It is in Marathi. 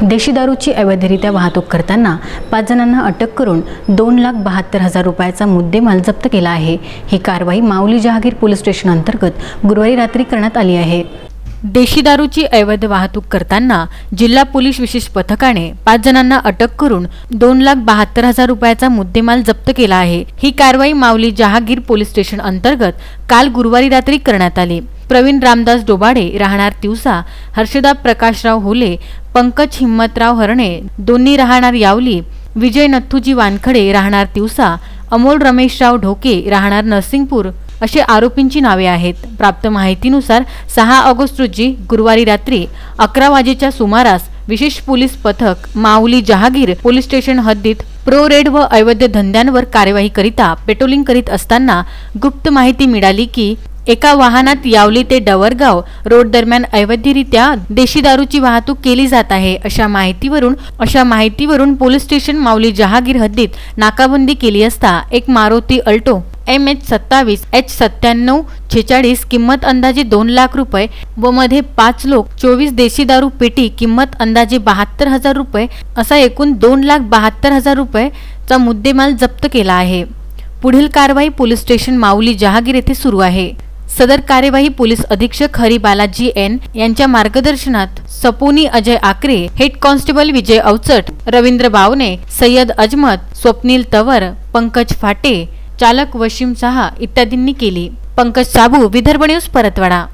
देशी दारूची अवैधरित्या वाहतूक करताना 5 जणांना अटक करून 2,72,000 रुपयाचा मुद्देमाल जप्त केला आहे। ही कारवाई माऊली जहागीर पोलीस स्टेशन अंतर्गत गुरुवारी रात्री करण्यात आली आहे। देशी दारूची अवैध वाहतूक करताना जिल्हा पोलीस विशेष पथकाने 5 जणांना अटक करून 2,72,000 रुपयाचा मुद्देमाल जप्त केला आहे। ही कारवाई माऊली जहागीर पोलीस स्टेशन अंतर्गत काल गुरुवारी रात्री करण्यात आली। प्रवीण रामदास डोबाडे राहणार तिवसा, हर्षदा प्रकाशराव होले, पंकज हिम्मतराव हरणे दोन्ही राहणार यावली, विजय नथुजी वानखडे राहणार तिवसा, अमोल रमेशराव ढोके राहणार नरसिंगपूर असे आरोपींची नावे आहेत। प्राप्त माहितीनुसार 6 ऑगस्ट रोजी गुरुवारी रात्री 11 वाजेच्या सुमारास विशेष पोलीस पथक माऊली जहागीर पोलीस स्टेशन हद्दीत प्रो रेड व अवैध धंद्यांवर कार्यवाही करिता पेट्रोलिंग करीत असताना गुप्त माहिती मिळाली की एका वाहनात यावली ते डवरगाव रोड दरम्यान अवैधरित्या देशी दारूची वाहतूक केली जात आहे। अशा माहितीवरून पोलीस स्टेशन माऊली जहागीर हद्दीत नाकाबंदी केली असता एक मारुती अल्टो MH27 H9746 किंमत अंदाजे 2 लाख रुपये व मध्ये 5 लोक 24 देशी दारू पेटी किंमत अंदाजे 72,000 रुपये असा एकूण 2,72,000 रुपये चा मुद्देमाल जप्त केला आहे। पुढील कारवाई पोलीस स्टेशन माऊली जहागीर येथे सुरू आहे। सदर कार्यवाही पोलीस अधीक्षक हरी बालाजी एन यांच्या मार्गदर्शनात सपोनी अजय आकरे, हेड कॉन्स्टेबल विजय अवचट, रवींद्र बावने, सय्यद अजमत, स्वप्नील तवर, पंकज फाटे, चालक वशीम साहा इत्यादींनी केली। पंकज साबू, विदर्भ न्यूज, परतवाडा।